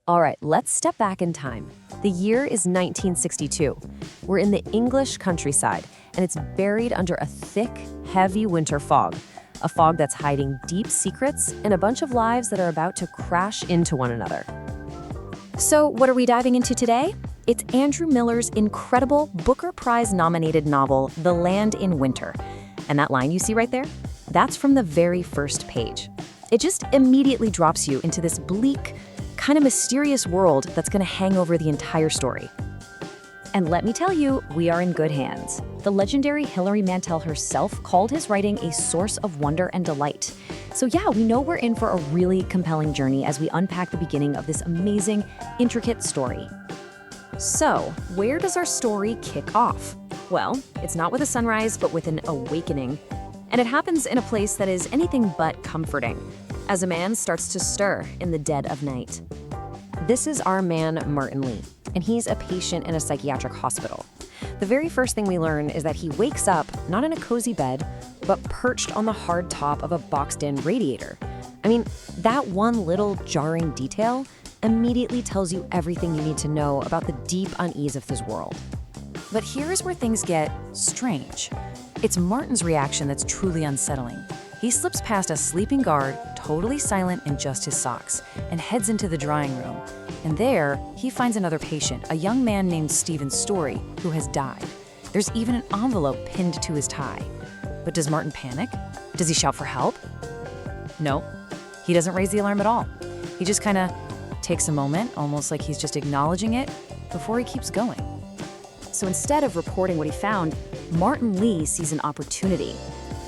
All right, let's step back in time. The year is 1962. We're in the English countryside, and it's buried under a thick, heavy winter fog. A fog that's hiding deep secrets and a bunch of lives that are about to crash into one another. So, what are we diving into today? It's Andrew Miller's incredible Booker Prize-nominated novel, The Land in Winter. And that line you see right there? That's from the very first page. It just immediately drops you into this bleak, kind of mysterious world that's going to hang over the entire story. And let me tell you, we are in good hands. The legendary Hilary Mantel herself called his writing a source of wonder and delight. So yeah, we know we're in for a really compelling journey as we unpack the beginning of this amazing, intricate story. So, where does our story kick off? Well, it's not with a sunrise, but with an awakening. And it happens in a place that is anything but comforting, as a man starts to stir in the dead of night. This is our man, Martin Lee, and he's a patient in a psychiatric hospital. The very first thing we learn is that he wakes up not in a cozy bed, but perched on the hard top of a boxed-in radiator. I mean, that one little jarring detail immediately tells you everything you need to know about the deep unease of this world. But here's where things get strange. It's Martin's reaction that's truly unsettling. He slips past a sleeping guard, totally silent in just his socks, and heads into the drawing room. And there, he finds another patient, a young man named Stephen Story, who has died. There's even an envelope pinned to his tie. But does Martin panic? Does he shout for help? No, he doesn't raise the alarm at all. He just kind of takes a moment, almost like he's just acknowledging it, before he keeps going. So instead of reporting what he found, Martin Lee sees an opportunity.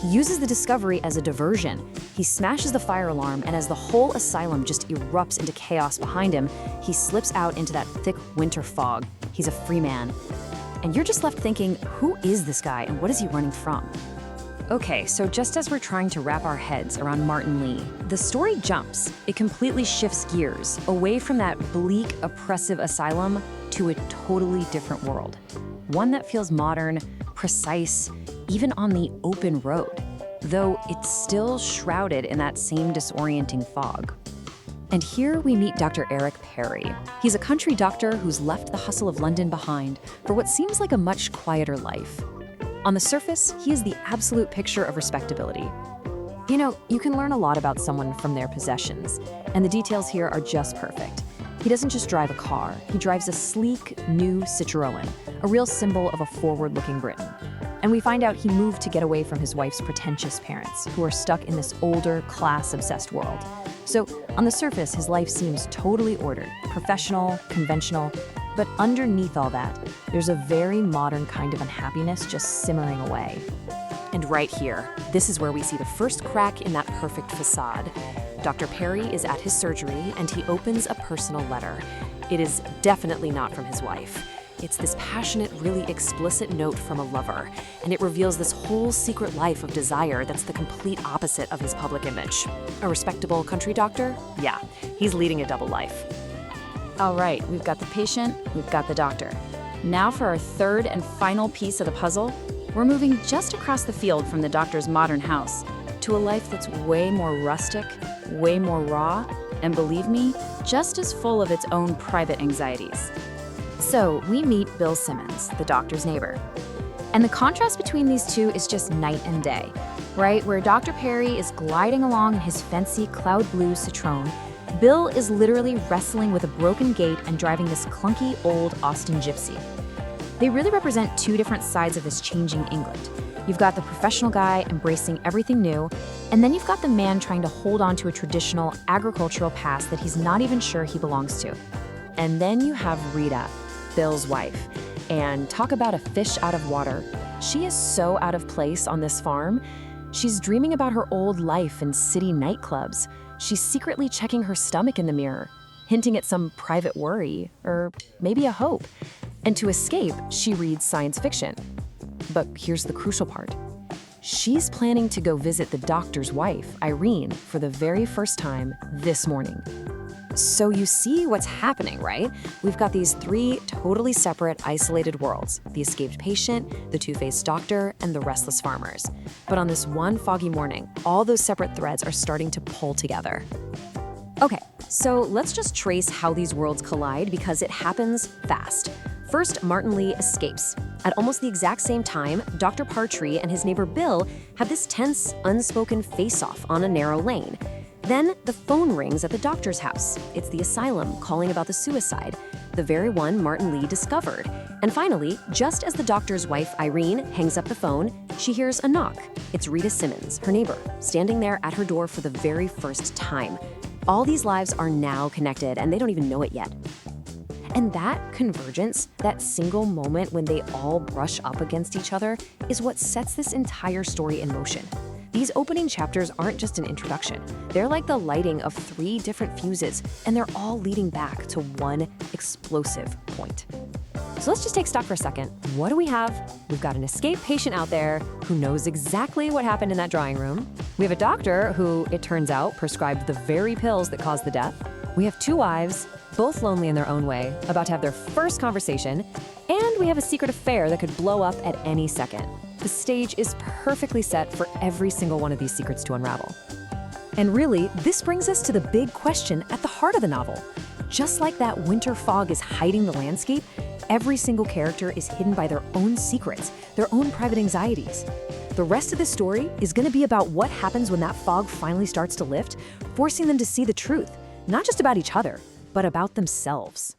He uses the discovery as a diversion. He smashes the fire alarm, and as the whole asylum just erupts into chaos behind him, he slips out into that thick winter fog. He's a free man. And you're just left thinking, who is this guy and what is he running from? Okay, so just as we're trying to wrap our heads around Martin Lee, the story jumps. It completely shifts gears, away from that bleak, oppressive asylum to a totally different world. One that feels modern, precise, even on the open road, though it's still shrouded in that same disorienting fog. And here we meet Dr. Eric Perry. He's a country doctor who's left the hustle of London behind for what seems like a much quieter life. On the surface, he is the absolute picture of respectability. You know, you can learn a lot about someone from their possessions, and the details here are just perfect. He doesn't just drive a car, he drives a sleek, new Citroën, a real symbol of a forward-looking Britain. And we find out he moved to get away from his wife's pretentious parents, who are stuck in this older, class-obsessed world. So, on the surface, his life seems totally ordered, professional, conventional, but underneath all that, there's a very modern kind of unhappiness just simmering away. And right here, this is where we see the first crack in that perfect facade. Dr. Perry is at his surgery, and he opens a personal letter. It is definitely not from his wife. It's this passionate, really explicit note from a lover, and it reveals this whole secret life of desire that's the complete opposite of his public image. A respectable country doctor? Yeah, he's leading a double life. All right, we've got the patient, we've got the doctor. Now for our third and final piece of the puzzle, we're moving just across the field from the doctor's modern house to a life that's way more rustic, way more raw, and believe me, just as full of its own private anxieties. So we meet Bill Simmons, the doctor's neighbor. And the contrast between these two is just night and day, right? Where Dr. Perry is gliding along in his fancy cloud blue Citroën, Bill is literally wrestling with a broken gate and driving this clunky old Austin Gypsy. They really represent two different sides of this changing England. You've got the professional guy embracing everything new, and then you've got the man trying to hold on to a traditional agricultural past that he's not even sure he belongs to. And then you have Rita, Bill's wife, and talk about a fish out of water. She is so out of place on this farm. She's dreaming about her old life in city nightclubs. She's secretly checking her stomach in the mirror, hinting at some private worry, or maybe a hope. And to escape, she reads science fiction. But here's the crucial part. She's planning to go visit the doctor's wife, Irene, for the very first time this morning. So you see what's happening, right? We've got these three totally separate, isolated worlds: the escaped patient, the two-faced doctor, and the restless farmers. But on this one foggy morning, all those separate threads are starting to pull together. Okay, So let's just trace how these worlds collide because it happens fast. First, Martin Lee escapes. At almost the exact same time, Dr. Partree and his neighbor Bill have this tense, unspoken face-off on a narrow lane. Then the phone rings at the doctor's house. It's the asylum calling about the suicide, the very one Martin Lee discovered. And finally, just as the doctor's wife, Irene, hangs up the phone, she hears a knock. It's Rita Simmons, her neighbor, standing there at her door for the very first time. All these lives are now connected, and they don't even know it yet. And that convergence, that single moment when they all brush up against each other, is what sets this entire story in motion. These opening chapters aren't just an introduction. They're like the lighting of 3 different fuses, and they're all leading back to one explosive point. So let's just take stock for a second. What do we have? We've got an escaped patient out there who knows exactly what happened in that drawing room. We have a doctor who, it turns out, prescribed the very pills that caused the death. We have 2 wives, both lonely in their own way, about to have their first conversation, and we have a secret affair that could blow up at any second. The stage is perfectly set for every single one of these secrets to unravel. And really, this brings us to the big question at the heart of the novel. Just like that winter fog is hiding the landscape, every single character is hidden by their own secrets, their own private anxieties. The rest of this story is going to be about what happens when that fog finally starts to lift, forcing them to see the truth, not just about each other, but about themselves.